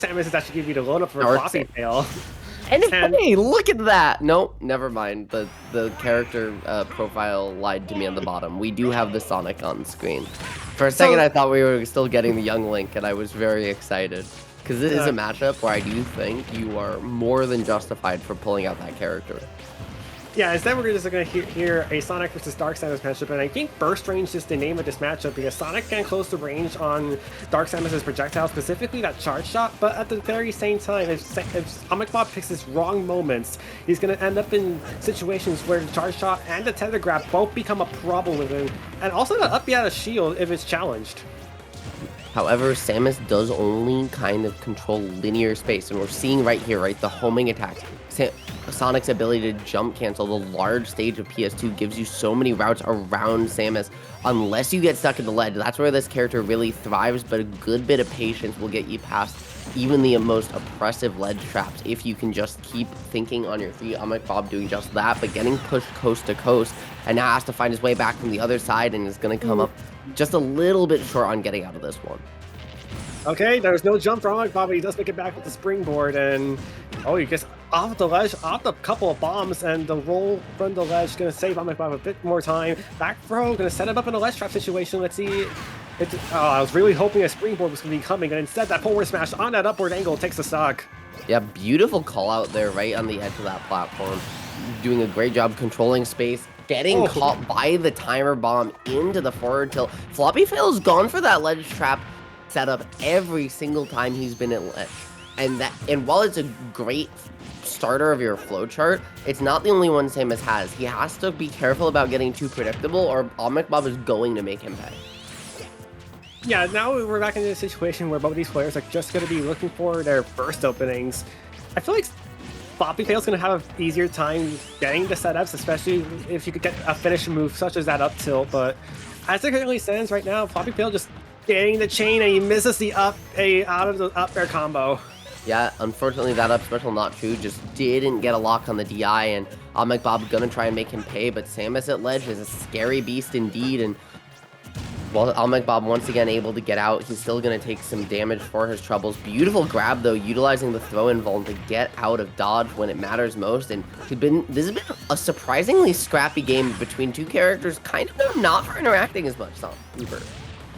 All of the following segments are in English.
Samus is actually giving you the load up for Dark Floppyfail. And hey, look at that! Nope, never mind. The character profile lied to me on the bottom. We do have the Sonic on screen. For a second, I thought we were still getting the young Link, and I was very excited. Because this is a matchup where I do think you are more than justified for pulling out that character. Yeah, instead we're just going to hear a Sonic versus Dark Samus matchup, and I think Burst Range is the name of this matchup because Sonic can close the range on Dark Samus' projectile, specifically that charge shot, but at the very same time, if Obmcbob picks his wrong moments, he's going to end up in situations where the charge shot and the tether grab both become a problem with him, and also the up out of shield if it's challenged. However, Samus does only kind of control linear space, and we're seeing right here, right, the homing attack. Sonic's ability to jump cancel the large stage of PS2 gives you so many routes around Samus unless you get stuck in the ledge. That's where this character really thrives, but a good bit of patience will get you past even the most oppressive ledge traps if you can just keep thinking on your feet. Obmcbob doing just that, but getting pushed coast to coast, and now has to find his way back from the other side, and is going to come up just a little bit short on getting out of this one. Okay, there's no jump from Obmcbob, but he does make it back with the springboard, and he gets off the ledge, off a couple of bombs, and the roll from the ledge going to save Obmcbob a bit more time. Back throw, going to set him up in a ledge trap situation. Let's see. I was really hoping a springboard was going to be coming, and instead that forward smash on that upward angle takes the stock. Yeah, beautiful call out there right on the edge of that platform. Doing a great job controlling space, getting caught by the timer bomb into the forward tilt. Floppyfail's gone for that ledge trap setup every single time he's been at ledge. And while it's a great starter of your flowchart, it's not the only one Samus has. He has to be careful about getting too predictable, or Obmcbob is going to make him pay. Yeah, now we're back into a situation where both of these players are just going to be looking for their first openings. I feel like Floppyfail's going to have an easier time getting the setups, especially if you could get a finish move such as that up tilt, but as it currently stands right now, Floppyfail just getting the chain, and he misses the out of the up air combo. Yeah, unfortunately that up special not true, just didn't get a lock on the DI, and Obmcbob gonna try and make him pay, but Samus at ledge is a scary beast indeed, and while Obmcbob once again able to get out, he's still gonna take some damage for his troubles. Beautiful grab though, utilizing the throw-in vuln to get out of dodge when it matters most, and this has been a surprisingly scrappy game between two characters, kind of known not for interacting as much.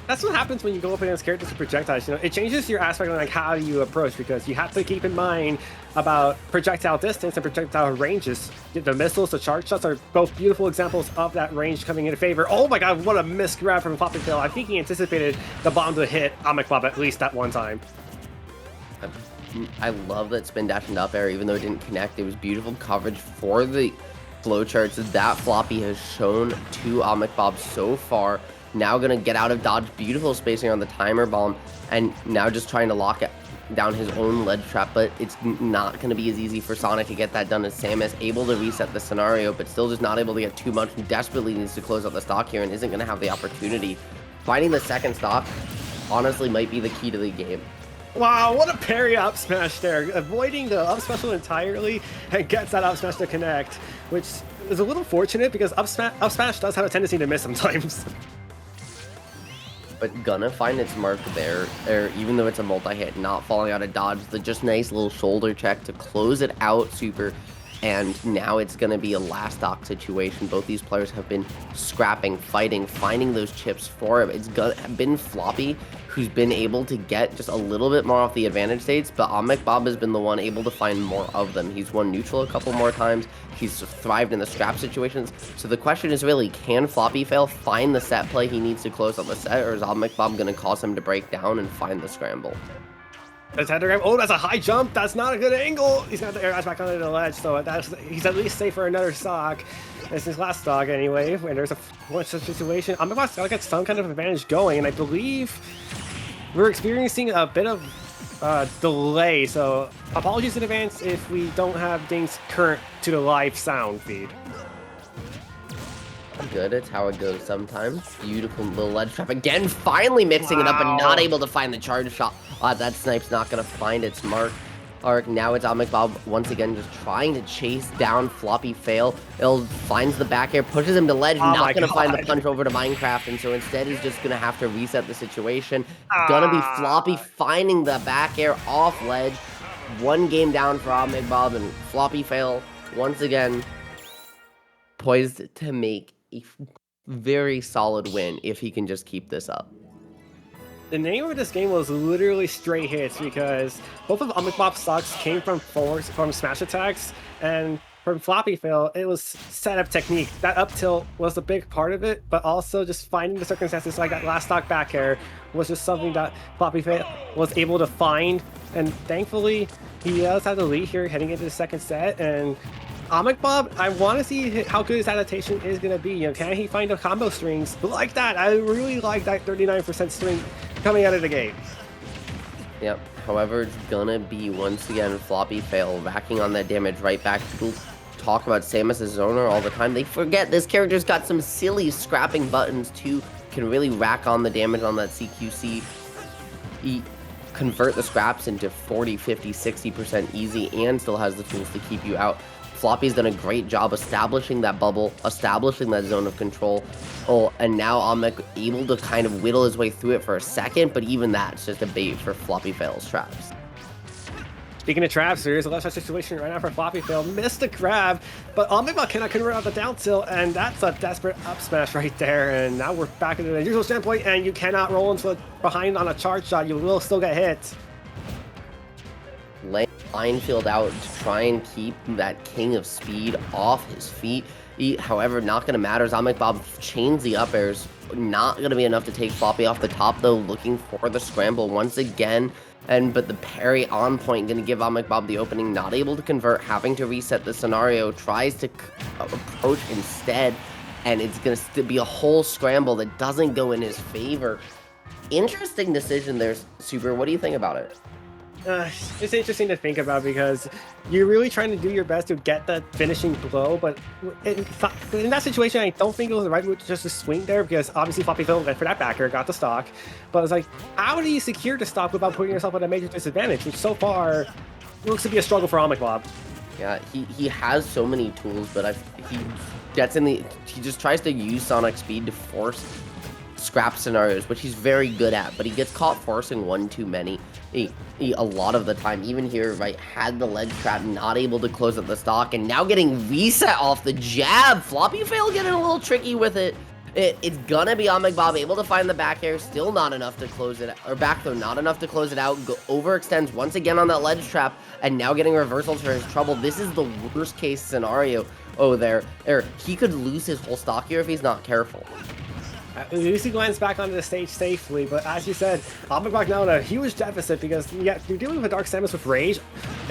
That's what happens when you go up against characters with projectiles. You know, it changes your aspect of like how you approach, because you have to keep in mind about projectile distance and projectile ranges. The missiles, the charge shots are both beautiful examples of that range coming into favor. Oh my god, what a missed grab from Floppyfail. I think he anticipated the bomb to hit Obmcbob at least that one time. I love that spin dash and up air, even though it didn't connect. It was beautiful coverage for the flowcharts that Floppy has shown to Obmcbob so far. Now gonna get out of dodge, beautiful spacing on the timer bomb, and now just trying to lock down his own ledge trap, but it's not gonna be as easy for Sonic to get that done as Samus, able to reset the scenario, but still just not able to get too much, and desperately needs to close out the stock here and isn't gonna have the opportunity. Finding the second stock honestly might be the key to the game. Wow, what a parry up smash there, avoiding the up special entirely and gets that up smash to connect, which is a little fortunate because up smash does have a tendency to miss sometimes. But gonna find its mark there, or even though it's a multi-hit, not falling out of dodge, the just nice little shoulder check to close it out super, and now it's gonna be a last stock situation. Both these players have been scrapping, fighting, finding those chips for him. It's been Floppy who's been able to get just a little bit more off the advantage states, but Obmcbob has been the one able to find more of them. He's won neutral a couple more times. He's thrived in the scrap situations. So the question is really, can Floppyfail find the set play he needs to close out the set, or is Obmcbob going to cause him to break down and find the scramble? That's a high jump. That's not a good angle. He's got the air dash back onto the ledge, so he's at least safe for another stock. It's his last stock anyway. When there's a situation, Obmcbob's got to get some kind of advantage going, and I believe we're experiencing a bit of delay. So apologies in advance if we don't have things current to the live sound feed. Good, it's how it goes sometimes. Beautiful little ledge trap again, finally mixing it up and not able to find the charge shot. That snipe's not gonna find its mark. arc. Now it's Obmcbob once again just trying to chase down Floppyfail. It finds the back air, pushes him to ledge, Oh not going to find the God. punch over to Minecraft, and so instead he's just going to have to reset the situation. Gonna be Ah. Floppy finding the back air off ledge. One game down for Obmcbob, and Floppyfail once again poised to make a very solid win if he can just keep this up. The name of this game was literally straight hits because both of Obmcbob's stocks came from smash attacks, and from Floppyfail, it was setup technique. That up tilt was a big part of it, but also just finding the circumstances like that last stock back air was just something that Floppyfail was able to find, and thankfully he does have the lead here heading into the second set. And Obmcbob, I want to see how good his adaptation is going to be. You know, can he find the combo strings like that? I really like that 39% string coming out of the gate. Yep. However, it's gonna be once again Floppyfail racking on that damage right back. People talk about Samus as zoner all the time. They forget this character's got some silly scrapping buttons too. Can really rack on the damage on that CQC. Convert the scraps into 40, 50, 60% easy, and still has the tools to keep you out. Floppy's done a great job establishing that bubble, establishing that zone of control. Oh, and now Obmc able to kind of whittle his way through it for a second, but even that's just a bait for Floppyfail's traps. Speaking of traps, there is a left side situation right now for Floppyfail. Missed the grab, but Obmcbob cannot convert out the down tilt, and that's a desperate up smash right there. And now we're back into the usual standpoint, and you cannot roll into the behind on a charge shot. You will still get hit. Laying Minefield out to try and keep that king of speed off his feet. However, not going to matter as Obmcbob chains the up airs. Not going to be enough to take Floppy off the top, though, looking for the scramble once again. But the parry on point, going to give Obmcbob the opening, not able to convert, having to reset the scenario, tries to approach instead, and it's going to be a whole scramble that doesn't go in his favor. Interesting decision there, Super. What do you think about it? It's interesting to think about because you're really trying to do your best to get that finishing blow, but in that situation, I don't think it was the right move to just swing there because obviously Floppyfail went for that backer, got the stock, but it's like, how do you secure the stock without putting yourself at a major disadvantage, which so far looks to be a struggle for Obmcbob. Yeah, he has so many tools, but he just tries to use Sonic speed to force scrap scenarios, which he's very good at, but he gets caught forcing one too many a lot of the time. Even here, right, had the ledge trap, not able to close up the stock, and now getting reset off the jab. Floppyfail getting a little tricky with it. It's gonna be Obmcbob able to find the back air, still not enough to close it, or back throw, not enough to close it out. Overextends once again on that ledge trap, and now getting reversals for his trouble. This is the worst case scenario. Oh, he could lose his whole stock here if he's not careful. Lucy lands back onto the stage safely, but as you said, Obmcbob now in a huge deficit because you're dealing with Dark Samus with rage,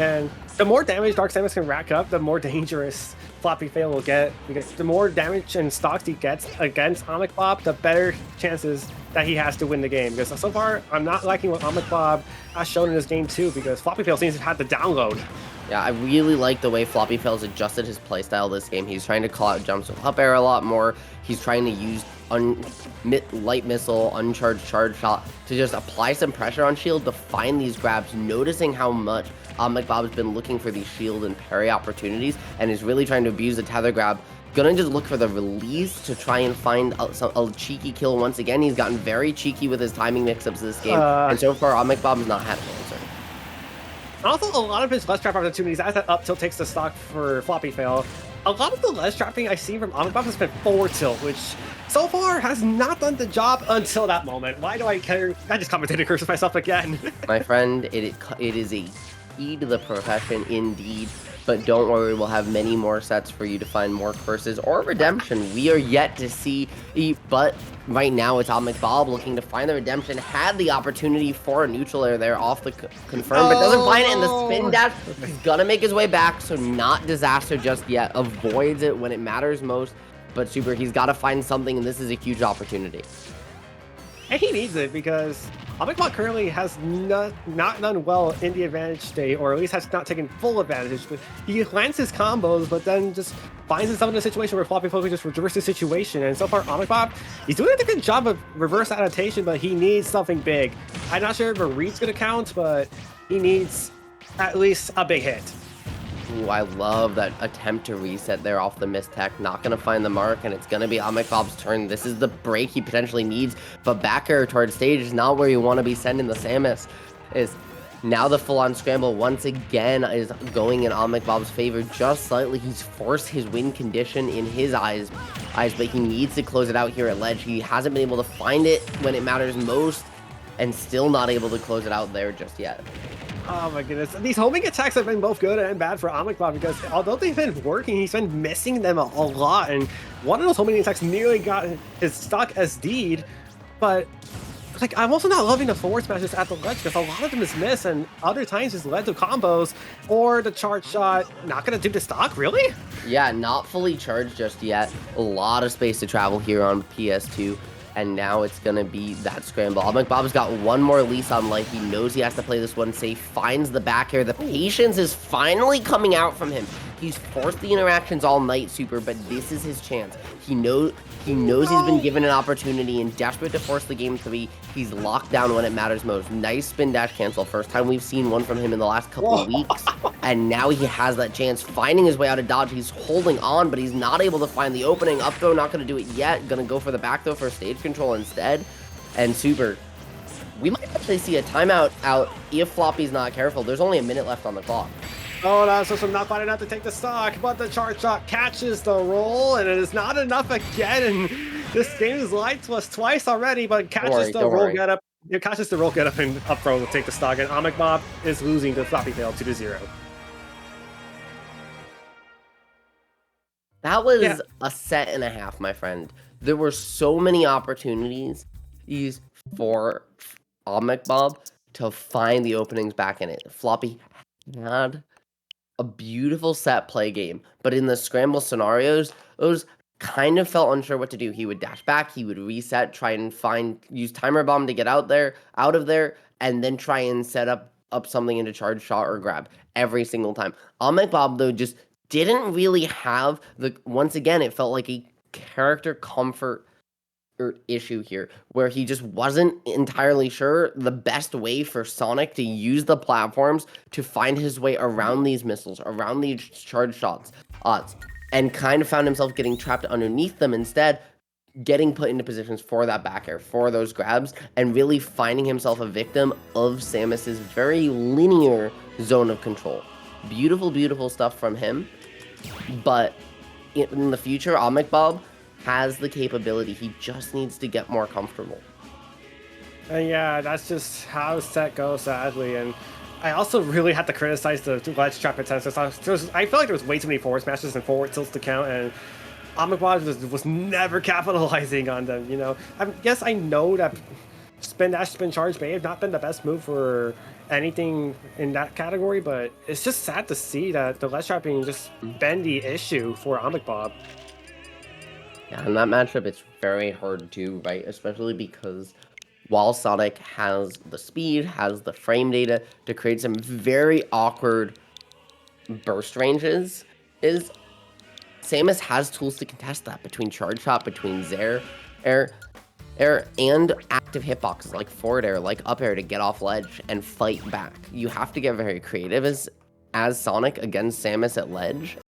and the more damage Dark Samus can rack up, the more dangerous Floppyfail will get, because the more damage and stocks he gets against Obmcbob, the better chances that he has to win the game. Because so far, I'm not liking what Obmcbob has shown in this game too, because Floppyfail seems to have had the download. Yeah, I really like the way Floppyfail's adjusted his playstyle this game. He's trying to call out jumps with up air a lot more. He's trying to use light missile, uncharged charge shot to just apply some pressure on shield to find these grabs, noticing how much Obmcbob's been looking for these shield and parry opportunities and is really trying to abuse the tether grab. Gonna just look for the release to try and find a cheeky kill once again. He's gotten very cheeky with his timing mix-ups this game, and so far Obmcbob's not had an answer. Also, a lot of his ledge trap opportunities, as that up tilt takes the stock for Floppyfail, a lot of the ledge trapping I've seen from Obmcbob has been forward tilt, which so far has not done the job until that moment. Why do I care? I just commentated curses myself again. My friend, it is a key to the profession indeed, but don't worry, we'll have many more sets for you to find more curses or redemption. We are yet to see, but right now it's Obmcbob looking to find the redemption. Had the opportunity for a neutral air there off the confirm, but doesn't find it in the spin dash. He's gonna make his way back, so not disaster just yet. Avoids it when it matters most, but Super, he's got to find something, and this is a huge opportunity. And he needs it because Obmcbob currently has not done well in the advantage state, or at least has not taken full advantage. But he lands his combos, but then just finds himself in a situation where Floppyfail can just reverse the situation. And so far, Obmcbob, he's doing a good job of reverse adaptation, but he needs something big. I'm not sure if a read's going to count, but he needs at least a big hit. Ooh, I love that attempt to reset there off the mistech. Not going to find the mark, and it's going to be Obmcbob's turn. This is the break he potentially needs, but back air towards stage is not where you want to be sending the Samus. Is now the full-on scramble once again is going in Obmcbob's favor just slightly. He's forced his win condition in his eyes, but he needs to close it out here at ledge. He hasn't been able to find it when it matters most, and still not able to close it out there just yet. Oh my goodness. These homing attacks have been both good and bad for Obmcbob because although they've been working, he's been missing them a lot. And one of those homing attacks nearly got his stock SD'd. But like, I'm also not loving the forward smashes at the ledge because a lot of them is missed and other times it's led to combos or the charge shot not going to do the stock, really? Yeah, not fully charged just yet. A lot of space to travel here on PS2. And now it's going to be that scramble. Obmcbob's got one more lease on life. He knows he has to play this one safe. Finds the back air. The patience is finally coming out from him. He's forced the interactions all night, Super, but this is his chance. He knows he's been given an opportunity, and desperate to force the game 3, he's locked down when it matters most. Nice spin dash cancel. First time we've seen one from him in the last couple of weeks. And now he has that chance, finding his way out of dodge. He's holding on, but he's not able to find the opening. Up throw, not going to do it yet. Going to go for the back throw for stage control instead. And Super, we might actually see a timeout out if Floppy's not careful. There's only a minute left on the clock. Oh, no, so not finding out to take the stock, but the charge shot catches the roll, and it is not enough again. And this game has lied to us twice already, but catches the roll get up. It catches the roll get up and up throw to take the stock, and Obmcbob is losing to Floppyfail 2-0. That was a set and a half, my friend. There were so many opportunities for Obmcbob to find the openings back in it. Floppy had a beautiful set play game, but in the scramble scenarios, those kind of felt unsure what to do. He would dash back, he would reset, try and use timer bomb to get out of there, and then try and set up something into charge shot or grab every single time. Obmcbob, though, just didn't really have once again, it felt like a character comfort issue here, where he just wasn't entirely sure the best way for Sonic to use the platforms to find his way around these missiles, around these charge shots, and kind of found himself getting trapped underneath them instead, getting put into positions for that back air, for those grabs, and really finding himself a victim of Samus's very linear zone of control. Beautiful, beautiful stuff from him, but in the future, Obmcbob has the capability. He just needs to get more comfortable. And yeah, that's just how set goes, sadly. And I also really had to criticize the ledge trap attempts. I feel like there was way too many forward smashes and forward tilts to count, and Obmcbob was never capitalizing on them. You know, yes, I know that spin dash, spin charge may have not been the best move for anything in that category, but it's just sad to see that the ledge trapping just been the issue for Obmcbob. Yeah, in that matchup, it's very hard to do, right? Especially because while Sonic has the speed, has the frame data to create some very awkward burst ranges, Samus has tools to contest that between charge shot, between air, and active hitboxes like forward air, like up air to get off ledge and fight back. You have to get very creative as Sonic against Samus at ledge.